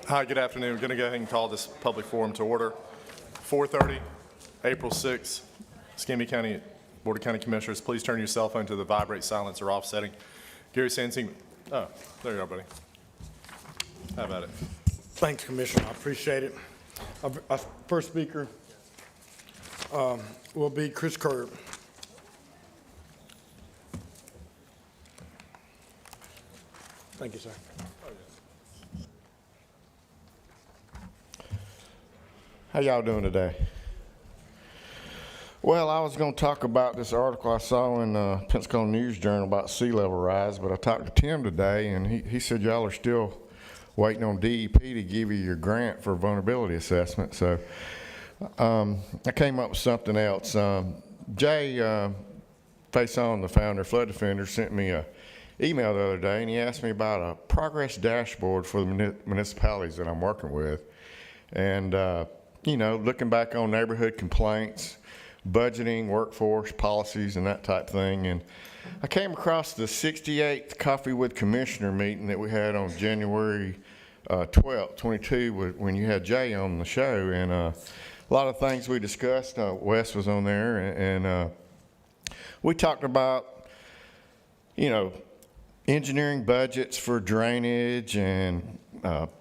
Hi, good afternoon. We're going to go ahead and call this public forum to order. 4:30, April 6th, Escambia County Board of County Commissioners. Please turn your cell phone to the vibrate, silence, or off setting. Gary Sansing, oh, there you are, buddy. How about it? Thanks, Commissioner. I appreciate it. Our first speaker will be Chris Kerb. Thank you, sir. How y'all doing today? Well, I was going to talk about this article I saw in Pensacola News Journal about sea level rise, but I talked to Tim today, and he said y'all are still waiting on DEP to give you your grant for vulnerability assessment. So I came up with something else. Jay Faison, the founder of Flood Defender, sent me an email the other day, and he asked me about a progress dashboard for the municipalities that I'm working with. And you know, looking back on neighborhood complaints, budgeting, workforce, policies, and that type thing. And I came across the 68th Coffee with Commissioner meeting that we had on January 12th, 22, when you had Jay on the show. And a lot of things we discussed, Wes was on there, and we talked about, you know, engineering budgets for drainage and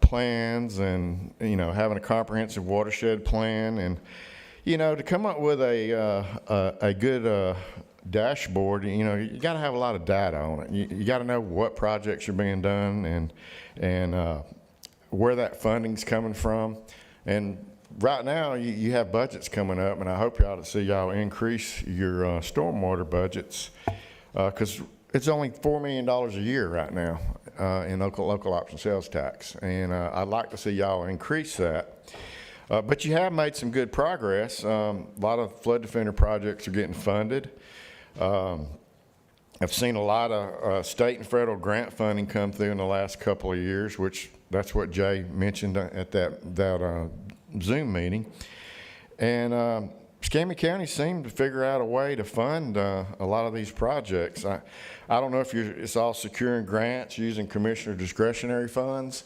plans, and you know, having a comprehensive watershed plan, and you know, to come up with a good dashboard, you know, you got to have a lot of data on it. You got to know what projects are being done and where that funding's coming from. And right now, you have budgets coming up, and I hope y'all to see y'all increase your stormwater budgets, because it's only $4 million a year right now in local option sales tax, and I'd like to see y'all increase that. But you have made some good progress. A lot of Flood Defender projects are getting funded. I've seen a lot of state and federal grant funding come through in the last couple of years, which that's what Jay mentioned at that Zoom meeting. And Escambia County seemed to figure out a way to fund a lot of these projects. I don't know if it's all securing grants, using commissioner discretionary funds,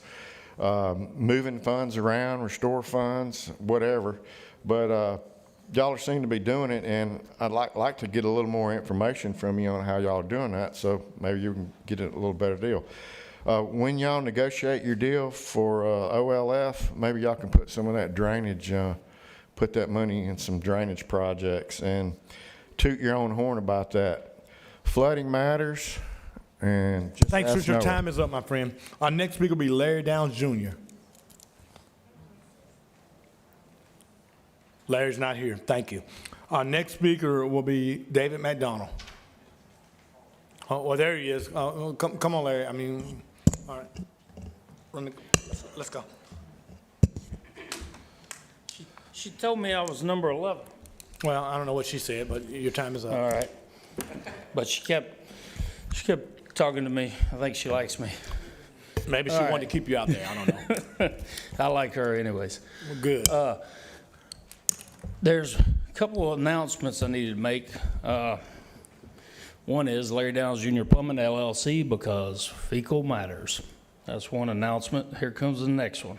moving funds around, restore funds, whatever. But y'all seem to be doing it, and I'd like to get a little more information from you on how y'all are doing that, so maybe you can get a little better deal. When y'all negotiate your deal for OLF, maybe y'all can put some of that drainage, put that money in some drainage projects, and toot your own horn about that. Flooding matters, and just Thanks, ask Richard. Noah. Time is up, my friend. Our next speaker will be Larry Downs Jr. Larry's not here. Thank you. Our next speaker will be David McDonald. Oh, well, there he is. Come on, Larry. I mean, all right. Let's go. She told me I was number 11. Well, I don't know what she said, but your time is up. All right. But she kept talking to me. I think she likes me. Maybe she wanted to keep you out there. I don't know. I like her anyways. Well, good. There's a couple of announcements I needed to make. One is Larry Downs Jr. Plumbing LLC, because fecal matters. That's one announcement. Here comes the next one.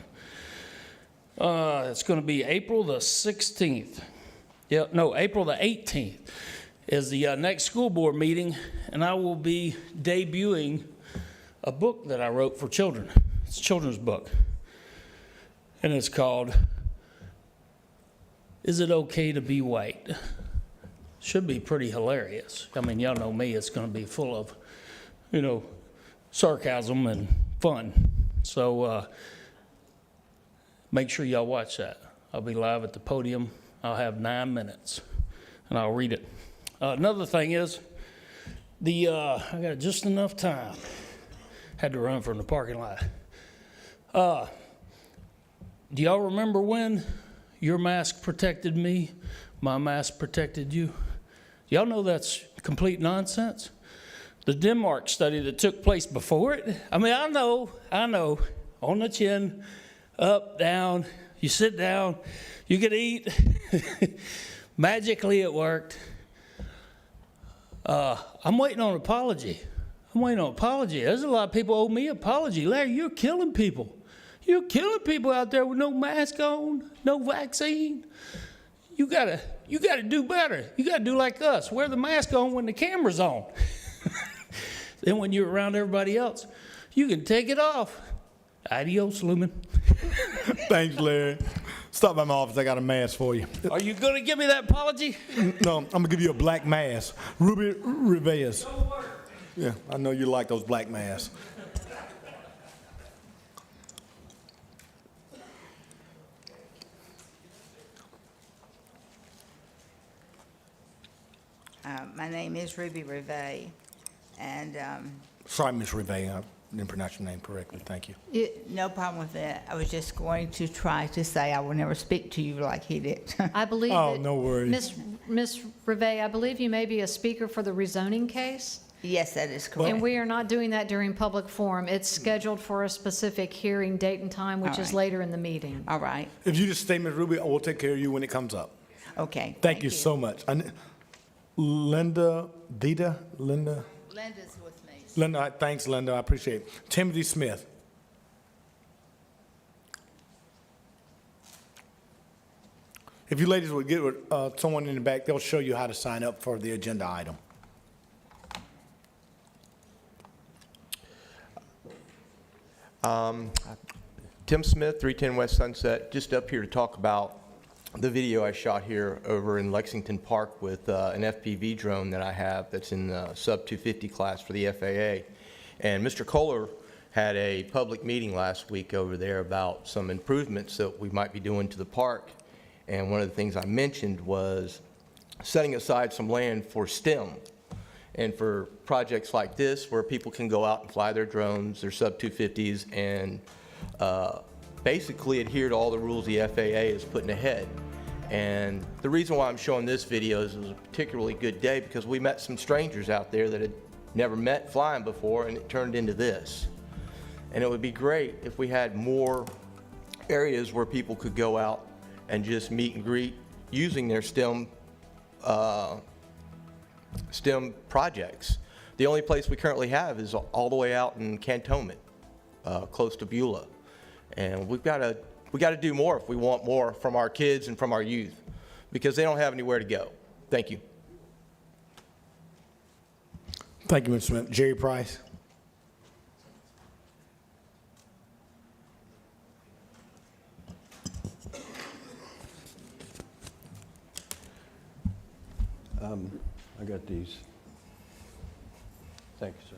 It's going to be April the 16th. Yeah, no, April the 18th is the next school board meeting, and I will be debuting a book that I wrote for children. It's a children's book, and it's called Is It Okay to Be White? Should be pretty hilarious. I mean, y'all know me, it's going to be full of, you know, sarcasm and fun. So make sure y'all watch that. I'll be live at the podium. I'll have 9 minutes, and I'll read it. Another thing is, I got just enough time. Had to run from the parking lot. Do y'all remember when your mask protected me, my mask protected you? Y'all know that's complete nonsense. The Denmark study that took place before it, I mean, I know, on the chin, up, down, you sit down, you could eat. Magically it worked. I'm waiting on an apology. There's a lot of people owe me an apology. Larry, you're killing people. You're killing people out there with no mask on, no vaccine. You gotta do better. You gotta do like us. Wear the mask on when the camera's on. Then when you're around everybody else, you can take it off. Adios, Lumen. Thanks, Larry. Stop by my office. I got a mask for you. Are you gonna give me that apology? No, I'm gonna give you a black mask. Ruby Rivas. Yeah, I know you like those black masks. My name is Ruby Rivet, and Sorry, Miss Rivas, I didn't pronounce your name correctly. Thank you. no problem with that. I was just going to try to say I will never speak to you like he did. I believe Oh, that. no worries. Ms. Rivet, I believe you may be a speaker for the rezoning case, Yes, that is and correct. we are not doing that during public forum. It's scheduled for a specific hearing date and time, which All is right. later in the meeting. All right, If you just stay, Miss Ruby, I will take care of you when it comes up. okay. Thank you so much. Linda, Linda's with me. Linda, thanks, Linda, I appreciate it. Timothy Smith. If you ladies would get with someone in the back, they'll show you how to sign up for the agenda item. Tim Smith, 310 West Sunset, just up here to talk about the video I shot here over in Lexington Park with an FPV drone that I have that's in the sub 250 class for the FAA. And Mr. Kohler had a public meeting last week over there about some improvements that we might be doing to the park. And one of the things I mentioned was setting aside some land for STEM and for projects like this where people can go out and fly their drones, their sub 250s, and basically adhere to all the rules the FAA is putting ahead. And the reason why I'm showing this video is it was a particularly good day because we met some strangers out there that had never met flying before, and it turned into this. And it would be great if we had more areas where people could go out and just meet and greet using their STEM projects. The only place we currently have is all the way out in Cantonment, close to Beulah. And we got to do more if we want more from our kids and from our youth, because they don't have anywhere to go. Thank you. Thank you, Mr. Smith. Jerry Price. I got these. Thank you, sir.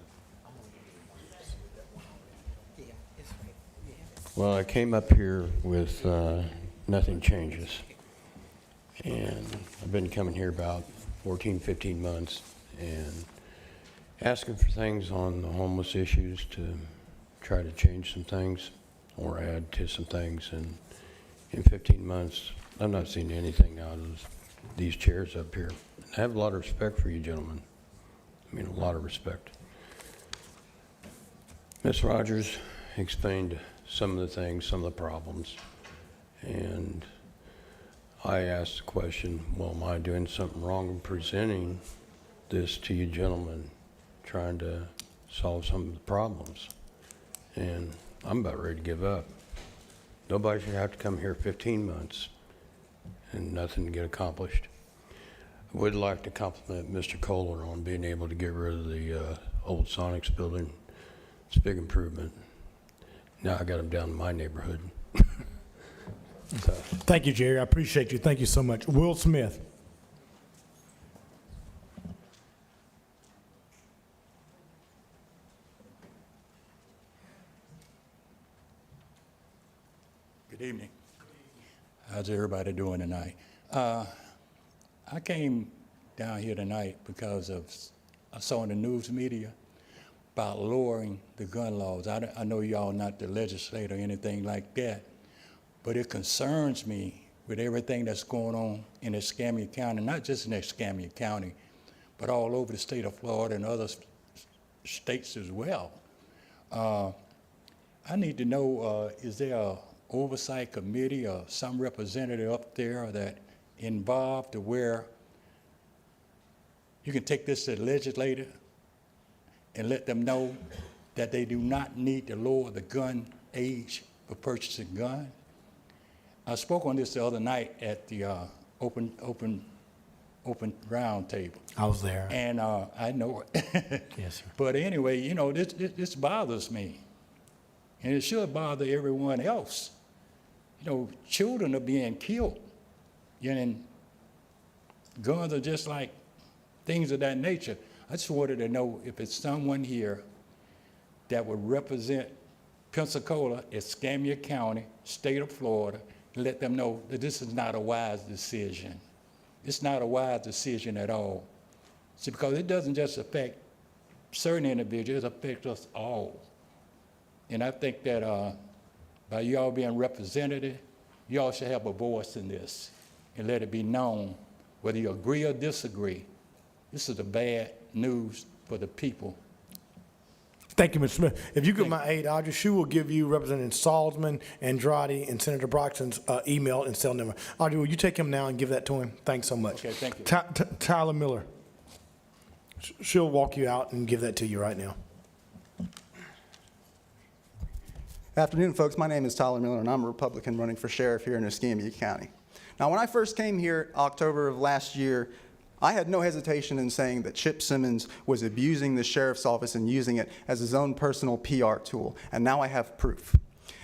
Well, I came up here with nothing changes. And I've been coming here about 14, 15 months and asking for things on the homeless issues to try to change some things or add to some things. And in 15 months, I've not seen anything out of these chairs up here. I have a lot of respect for you gentlemen. I mean, a lot of respect. Ms. Rogers explained some of the things, some of the problems. And I asked the question, well, am I doing something wrong in presenting this to you gentlemen, trying to solve some of the problems? And I'm about ready to give up. Nobody should have to come here 15 months and nothing to get accomplished. I would like to compliment Mr. Kohler on being able to get rid of the old Sonics building. It's a big improvement. Now I got them down in my neighborhood. So, Thank you, Jerry. I appreciate you. Thank you so much. Will Smith. Good evening. How's everybody doing tonight? I came down here tonight because I saw in the news media about lowering the gun laws. I know y'all not the legislator or anything like that, but it concerns me with everything that's going on in Escambia County, not just in Escambia County, but all over the state of Florida and other states as well. I need to know, is there a oversight committee or some representative up there that involved to where you can take this to the legislator and let them know that they do not need to lower the gun age for purchasing guns. I spoke on this the other night at the open round table. I was there. And I know it. Yes, sir. But anyway, you know, this bothers me. And it should bother everyone else. You know, children are being killed. And guns are just like things of that nature. I just wanted to know if it's someone here that would represent Pensacola, Escambia County, state of Florida, to let them know that this is not a wise decision. It's not a wise decision at all. See, because it doesn't just affect certain individuals, it affects us all. And I think that by y'all being representative, y'all should have a voice in this and let it be known, whether you agree or disagree. This is the bad news for the people. Thank you, Mr. Smith. If you get my aide, Audrey, she will give you Representative Salzman, Andrade, and Senator Broxton's email and cell number. Audrey, will you take him now and give that to him? Thanks so much. Okay, thank you. Tyler Miller. She'll walk you out and give that to you right now. Afternoon, folks. My name is Tyler Miller, and I'm a Republican running for sheriff here in Escambia County. Now, when I first came here October of last year, I had no hesitation in saying that Chip Simmons was abusing the sheriff's office and using it as his own personal PR tool, and now I have proof.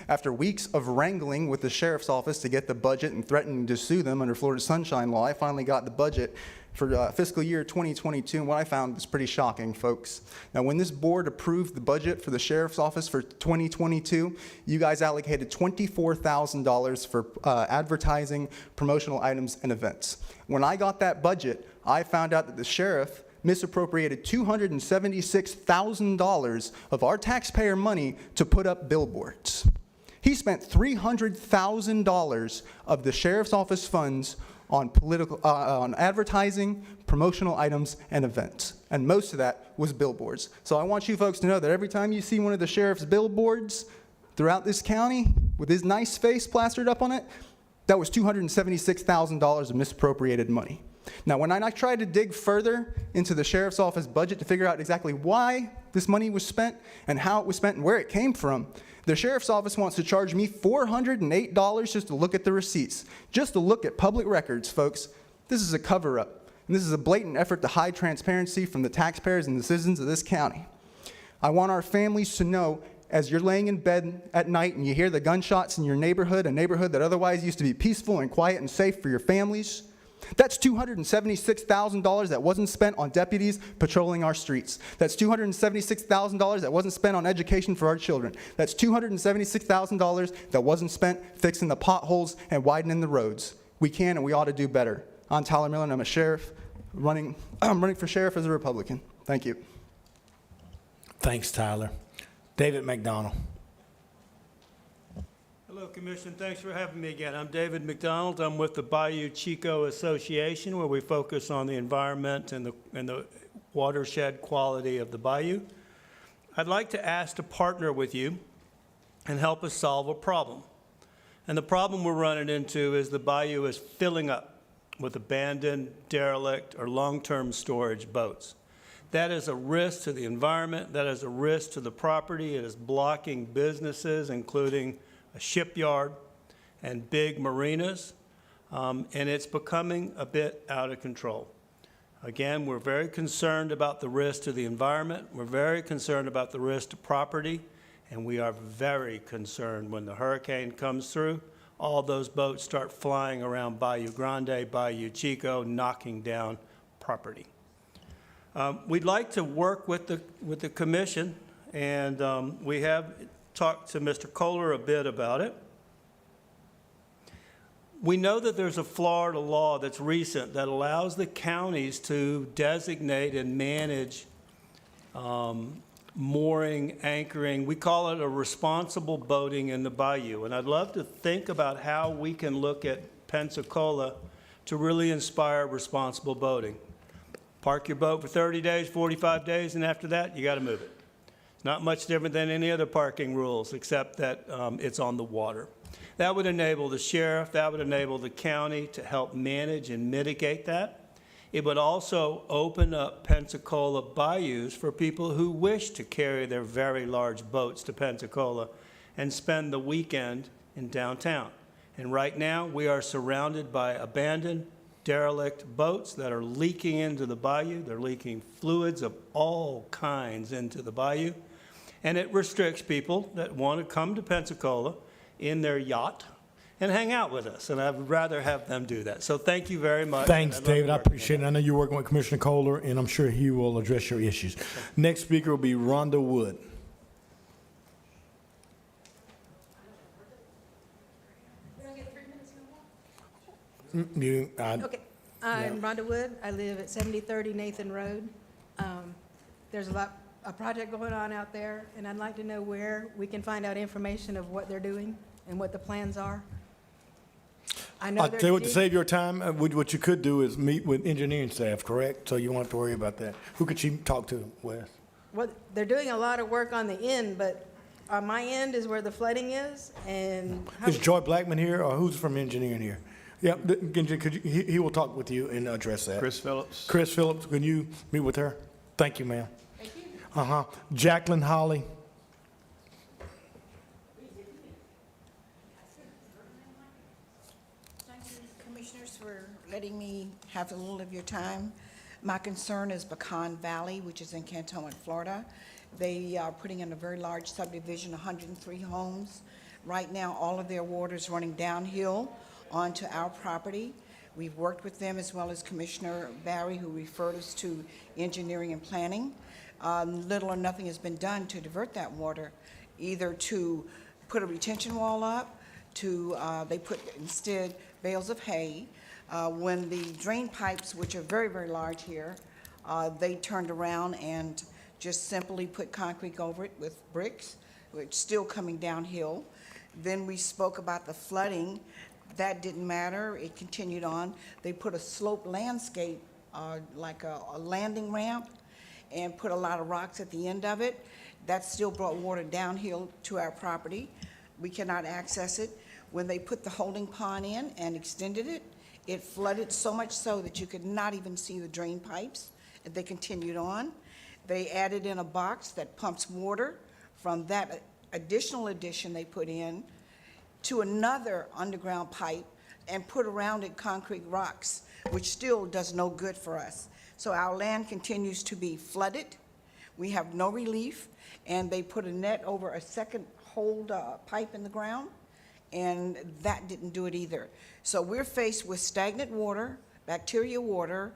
After weeks of wrangling with the sheriff's office to get the budget and threatening to sue them under Florida Sunshine Law, I finally got the budget for fiscal year 2022, and what I found was pretty shocking, folks. Now, when this board approved the budget for the sheriff's office for 2022, you guys allocated $24,000 for advertising, promotional items, and events. When I got that budget, I found out that the sheriff misappropriated $276,000 of our taxpayer money to put up billboards. He spent $300,000 of the sheriff's office funds on on advertising, promotional items, and events. And most of that was billboards. So I want you folks to know that every time you see one of the sheriff's billboards throughout this county with his nice face plastered up on it, that was $276,000 of misappropriated money. Now, when I tried to dig further into the sheriff's office budget to figure out exactly why this money was spent and how it was spent and where it came from, the sheriff's office wants to charge me $408 just to look at the receipts, just to look at public records, folks. This is a cover-up, and this is a blatant effort to hide transparency from the taxpayers and the citizens of this county. I want our families to know, as you're laying in bed at night and you hear the gunshots in your neighborhood, a neighborhood that otherwise used to be peaceful and quiet and safe for your families, that's $276,000 that wasn't spent on deputies patrolling our streets. That's $276,000 that wasn't spent on education for our children. That's $276,000 that wasn't spent fixing the potholes and widening the roads. We can and we ought to do better. I'm Tyler Miller, and I'm a sheriff. I'm running for sheriff as a Republican. Thank you. Thanks, Tyler. David McDonald. Hello, Commission. Thanks for having me again. I'm David McDonald. I'm with the Bayou Chico Association, where we focus on the environment and the watershed quality of the bayou. I'd like to ask to partner with you and help us solve a problem. And the problem we're running into is the bayou is filling up with abandoned, derelict, or long-term storage boats. That is a risk to the environment. That is a risk to the property. It is blocking businesses, including a shipyard and big marinas, and it's becoming a bit out of control. Again, we're very concerned about the risk to the environment. We're very concerned about the risk to property, and we are very concerned when the hurricane comes through, all those boats start flying around Bayou Grande, Bayou Chico, knocking down property. We'd like to work with the commission, and we have talked to Mr. Kohler a bit about it. We know that there's a Florida law that's recent that allows the counties to designate and manage mooring, anchoring. We call it a responsible boating in the bayou. And I'd love to think about how we can look at Pensacola to really inspire responsible boating. Park your boat for 30 days, 45 days, and after that, you got to move it. Not much different than any other parking rules, except that it's on the water. That would enable the sheriff, that would enable the county to help manage and mitigate that. It would also open up Pensacola bayous for people who wish to carry their very large boats to Pensacola and spend the weekend in downtown. And right now, we are surrounded by abandoned, derelict boats that are leaking into the bayou. They're leaking fluids of all kinds into the bayou. And it restricts people that want to come to Pensacola in their yacht and hang out with us. And I'd rather have them do that. So thank you very much. Thanks, And I love David. I working with appreciate it. I know you're working with Commissioner Kohler, and I'm sure he will address your issues. Next speaker will be Rhonda Wood. Okay, I'm Rhonda Wood. I live at 7030 Nathan Road. There's a project going on out there, and I'd like to know where we can find out information of what they're doing and what the plans are. I know I'll they're tell you what, to dig- save your time, what you could do is meet with engineering staff, correct? So you won't have to worry about that. Who could she talk to, Wes? Well, they're doing a lot of work on the end, but on my end is where the flooding is, and Is Joy Blackman here, or who's from engineering here? Yeah, he will talk with you and address that. Chris Phillips. Chris Phillips, can you meet with her? Thank you, ma'am. Thank you. Uh-huh. Jacqueline Holly. Thank you, Commissioners, for letting me have a little of your time. My concern is Pecan Valley, which is in Cantonment, Florida. They are putting in a very large subdivision, 103 homes. Right now, all of their water is running downhill onto our property. We've worked with them as well as Commissioner Barry, who referred us to engineering and planning. Little or nothing has been done to divert that water, either to put a retention wall up, they put instead bales of hay. When the drain pipes, which are very, very large here, they turned around and just simply put concrete over it with bricks, which is still coming downhill. Then we spoke about the flooding. That didn't matter. It continued on. They put a sloped landscape, like a landing ramp, and put a lot of rocks at the end of it. That still brought water downhill to our property. We cannot access it. When they put the holding pond in and extended it, it flooded so much so that you could not even see the drain pipes. They continued on. They added in a box that pumps water from that additional addition they put in to another underground pipe and put around it concrete rocks, which still does no good for us. So our land continues to be flooded. We have no relief, and they put a net over a second hold pipe in the ground, and that didn't do it either. So we're faced with stagnant water, bacteria water,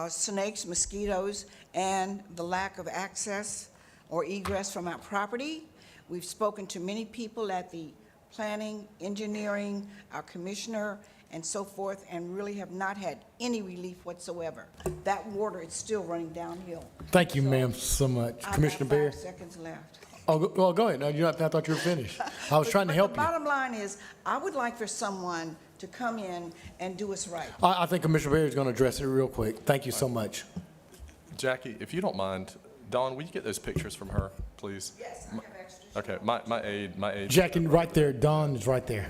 snakes, mosquitoes, and the lack of access or egress from our property. We've spoken to many people at the planning, engineering, our commissioner, and so forth, and really have not had any relief whatsoever. That water is still running downhill. Thank you, ma'am, so much. Commissioner I Barry? have 5 seconds left. Oh, go ahead. No, I thought you were finished. I was trying to help The you. bottom line is, I would like for someone to come in and do us right. I think Commissioner Barry is going to address it real quick. Thank you so much. Jackie, if you don't mind, Dawn, will you get those pictures from her, please? Yes, I have extras. Okay, my aide. Jackie, right there. Don is right there.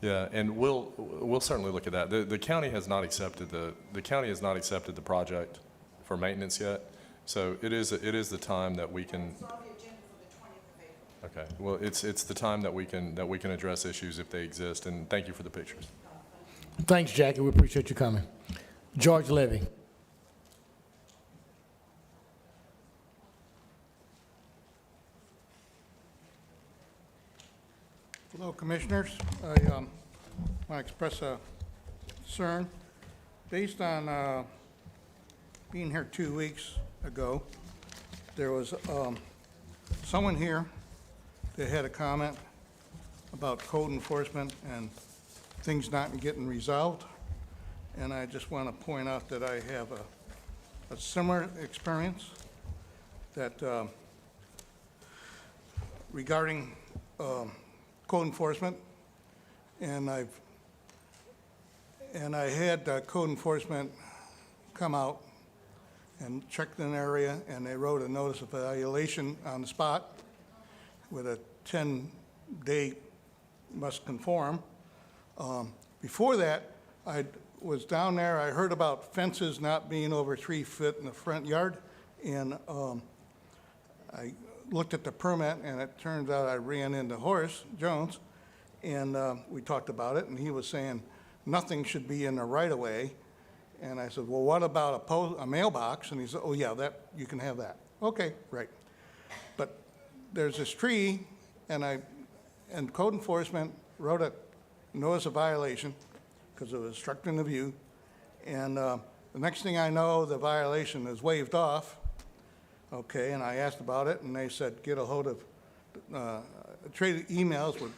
Yeah, and we'll certainly look at that. The county has not accepted the project for maintenance yet, so it is the time that we can. It's on the agenda for the 20th of April. Okay, well, it's the time that we can address issues if they exist, and thank you for the pictures. Thanks, Jackie. We appreciate you coming. George Levy. Hello, Commissioners. I want to express a concern. Based on being here 2 weeks ago, there was someone here that had a comment about code enforcement and things not getting resolved. And I just want to point out that I have a similar experience that regarding code enforcement, and I had code enforcement come out and checked an area, and they wrote a notice of violation on the spot with a 10-day must conform. Before that, I was down there, I heard about fences not being over 3 feet in the front yard, and I looked at the permit, and it turns out I ran into Horace Jones, and we talked about it, and he was saying nothing should be in the right-of-way. And I said, well, what about a mailbox? And he said, oh, yeah, that, you can have that. Okay, right. But there's this tree, and code enforcement wrote a notice of violation because it was obstructing the view. And the next thing I know, the violation is waived off. Okay, and I asked about it, and they said, get a hold of, traded emails with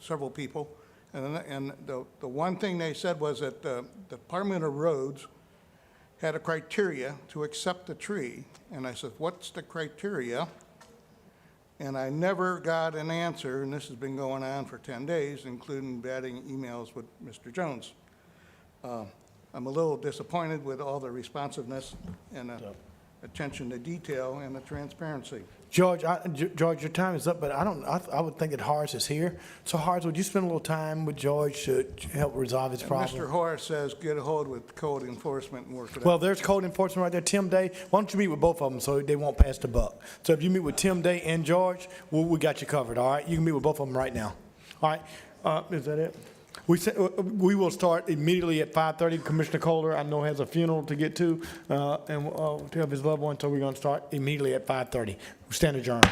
several people. And the one thing they said was that the Department of Roads had a criteria to accept the tree. And I said, what's the criteria? And I never got an answer, and this has been going on for 10 days, including batting emails with Mr. Jones. I'm a little disappointed with all the responsiveness and attention to detail and the transparency. George, George, your time is up, but I would think that Horace is here. So Horace, would you spend a little time with George to help resolve his And problem? Mr. Horace says, get a hold with code enforcement and work it out. Well, there's code enforcement right there. Tim Day, why don't you meet with both of them so they won't pass the buck? So if you meet with Tim Day and George, we got you covered, all right? You can meet with both of them right now. All right, is that it? We will start immediately at 5:30. Commissioner Kohler, I know, has a funeral to get to, and to have his loved one, so we're going to start immediately at 5:30. We stand adjourned.